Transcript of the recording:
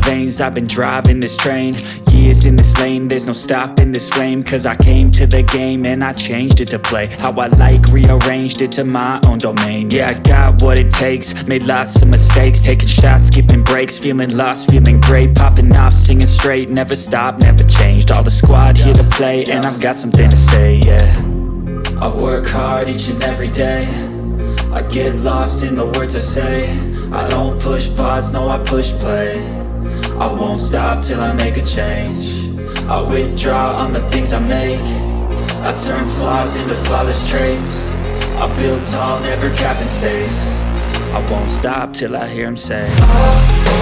veins, I've been driving this train. Years in this lane, there's no stopping this flame. Cause I came to the game and I changed it to play how I like, rearranged it to my own domain. Yeah, I got what it takes, made lots of mistakes, taking shots, skipping breaks, feeling lost, feeling great, popping off, singing straight, never stopped, never changed. All the squad here to play, and I've got something to say, yeah. I work hard each and every day, I get lost in the words I say. I don't push pause, no I push play. I won't stop till I make a change. I withdraw on the things I make. I turn flaws into flawless traits. I build tall, never capped in space. I won't stop till I hear him say, oh.